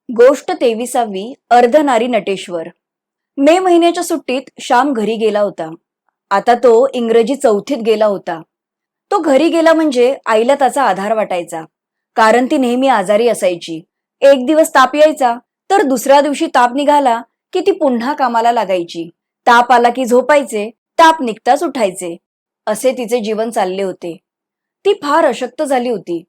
गोष्ट 23वी. अर्धनारी नटेश्वर. मे महिन्याच्या सुट्टीत श्याम घरी गेला होता. आता तो इंग्रजी चौथीत गेला होता. तो घरी गेला म्हणजे आईला त्याचा आधार वाटायचा, कारण ती नेहमी आजारी असायची. एक दिवस ताप यायचा, तर दुसऱ्या दिवशी ताप निघाला की ती पुन्हा कामाला लागायची. ताप आला की झोपायचे, ताप निघताच उठायचे. असे तिचे जीवन चालले होते. ती फार अशक्त झाली होती.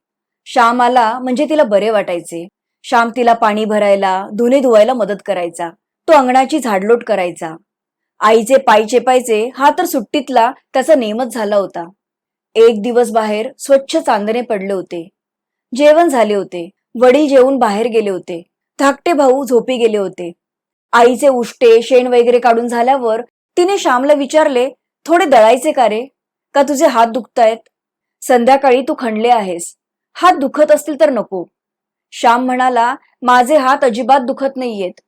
श्याम आला म्हणजे तिला बरे वाटायचे. श्याम तिला पाणी भरायला, धुणे धुवायला मदत करायचा. तो अंगणाची झाडलोट करायचा. आईचे पाय चेपायचे हा तर सुट्टीतला त्याचा नेमच झाला होता. एक दिवस बाहेर स्वच्छ चांदणे पडले होते. जेवण झाले होते. वडील जेवून बाहेर गेले होते. धाकटे भाऊ झोपी गेले होते. आईचे उष्टे शेण वगैरे काढून झाल्यावर तिने श्यामला विचारले, थोडे दळायचे का रे? का तुझे हात दुखतायत? संध्याकाळी तू खणले आहेस. हात दुखत असतील तर नको. श्याम म्हणाला, माझे हात अजिबात दुखत नाहीयेत.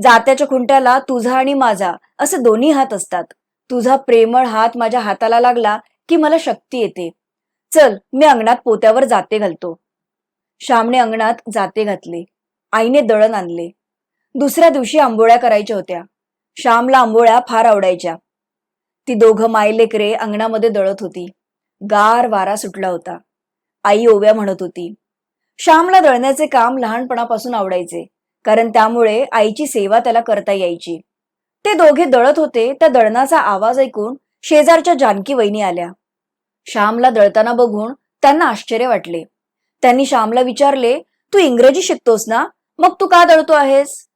जात्याच्या खुंट्याला तुझा आणि माझा असे दोन्ही हात असतात. तुझा प्रेमळ हात माझ्या हाताला लागला की मला शक्ती येते. चल, मी अंगणात पोत्यावर जाते घालतो. श्यामने अंगणात जाते घातले. आईने दळण आणले. दुसऱ्या दिवशी आंबोळ्या करायच्या होत्या. श्यामला आंबोळ्या फार आवडायच्या. ती दोघं मायलेकरे अंगणामध्ये दळत होती. गार वारा सुटला होता. आई ओव्या म्हणत होती. श्यामला दळण्याचे काम लहानपणापासून आवडायचे, कारण त्यामुळे आईची सेवा त्याला करता यायची. ते दोघे दळत होते. त्या दळणाचा आवाज ऐकून शेजारच्या जानकी वहिनी आल्या. श्यामला दळताना बघून त्यांना आश्चर्य वाटले. त्यांनी श्यामला विचारले, तू इंग्रजी शिकतोस ना, मग तू का दळतो आहेस?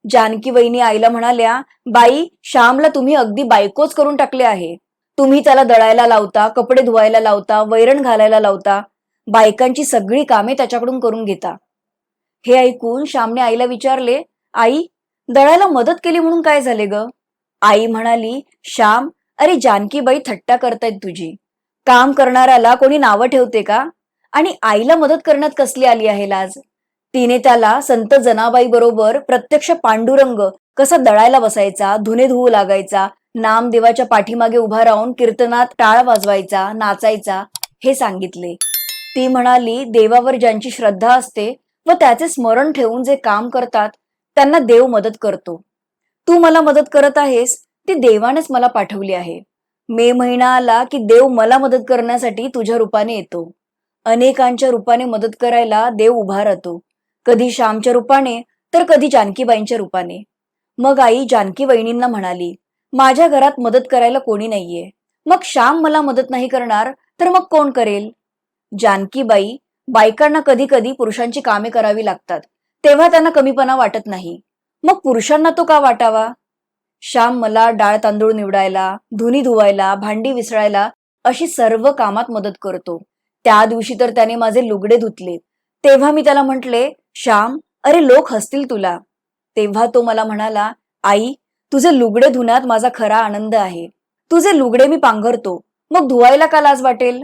जानकी वहिनी आईला म्हणाल्या, बाई, श्यामला तुम्ही अगदी बायकोच करून टाकले आहे. तुम्ही त्याला दळायला लावता, कपडे धुवायला लावता, वैरण घालायला लावता. बायकांची सगळी कामे त्याच्याकडून करून घेता. हे ऐकून श्यामने आईला विचारले, आई, दळायला मदत केली म्हणून काय झाले ग? आई म्हणाली, श्याम, अरे जानकीबाई थट्टा करतायत तुझी. काम करणाऱ्याला कोणी नावं ठेवते का? आणि आईला मदत करण्यात कसली आली आहे लाज? तिने त्याला संत जनाबाई बरोबर प्रत्यक्ष पांडुरंग कसा दळायला बसायचा, धुणे धुवू लागायचा, नामदेवाच्या पाठीमागे उभा राहून कीर्तनात टाळ वाजवायचा, नाचायचा, हे सांगितले. ती म्हणाली, देवावर ज्यांची श्रद्धा असते व त्याचे स्मरण ठेवून जे काम करतात त्यांना देव मदत करतो. तू मला मदत करत आहेस, ती देवानेच मला पाठवली आहे. मे महिना आला की देव मला मदत करण्यासाठी तुझ्या रूपाने येतो. अनेकांच्या रूपाने मदत करायला देव उभा राहतो. कधी श्यामच्या रूपाने तर कधी जानकीबाईंच्या रूपाने. मग आई जानकी वहिनींना म्हणाली, माझ्या घरात मदत करायला कोणी नाहीये. मग श्याम मला मदत नाही करणार तर मग कोण करेल? जानकीबाई, बायकांना कधी कधी पुरुषांची कामे करावी लागतात, तेव्हा त्यांना कमीपणा वाटत नाही. मग पुरुषांना तो का वाटावा? श्याम मला डाळ तांदूळ निवडायला, धुनी धुवायला, भांडी विसळायला अशी सर्व कामात मदत करतो. त्या दिवशी तर त्याने माझे लुगडे धुतले. तेव्हा मी त्याला म्हटले, श्याम, अरे लोक हसतील तुला. तेव्हा तो मला म्हणाला, आई, तुझे लुगडे धुण्यात माझा खरा आनंद आहे. तुझे लुगडे मी पांघरतो, मग धुवायला का लाज वाटेल?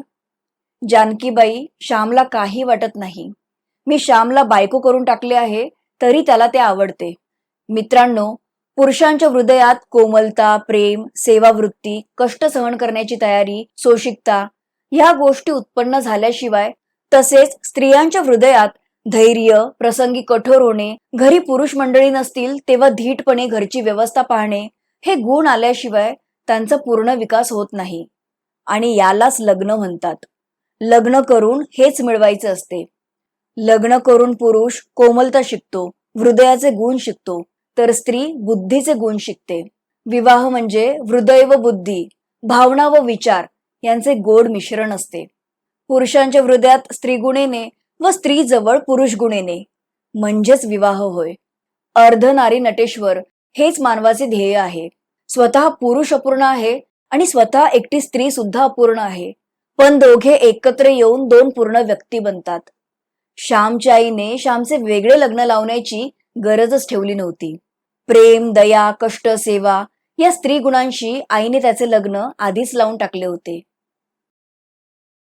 जानकीबाई, श्यामला काही वाटत नाही. मी श्यामला बायको करून टाकले आहे, तरी त्याला ते आवडते. मित्रांनो, पुरुषांच्या हृदयात कोमलता, प्रेम, सेवावृत्ती, कष्ट सहन करण्याची तयारी, सोशिकता ह्या गोष्टी उत्पन्न झाल्याशिवाय, तसेच स्त्रियांच्या हृदयात धैर्य, प्रसंगी कठोर होणे, घरी पुरुष मंडळी नसतील तेव्हा धीटपणे घरची व्यवस्था पाहणे, हे गुण आल्याशिवाय त्यांचा पूर्ण विकास होत नाही. आणि यालाच लग्न म्हणतात. लग्न करून हेच मिळवायचे असते. लग्न करून पुरुष कोमलता शिकतो, हृदयाचे गुण शिकतो, तर स्त्री बुद्धीचे गुण शिकते. विवाह म्हणजे हृदय व बुद्धी, भावना व विचार यांचे गोड मिश्रण असते. पुरुषांच्या हृदयात स्त्री गुणेने व स्त्री जवळ पुरुष गुणेने, म्हणजेच विवाह होय. अर्धनारी नटेश्वर हेच मानवाचे ध्येय आहे. स्वतः पुरुष अपूर्ण आहे आणि स्वतः एकटी स्त्री सुद्धा अपूर्ण आहे, पण दोघे एकत्र येऊन दोन पूर्ण व्यक्ती बनतात. श्यामच्या आईने श्यामचे वेगळे लग्न लावण्याची गरजच ठेवली नव्हती. प्रेम, दया, कष्ट, सेवा या स्त्री गुणांशी आईने त्याचे लग्न आधीच लावून टाकले होते.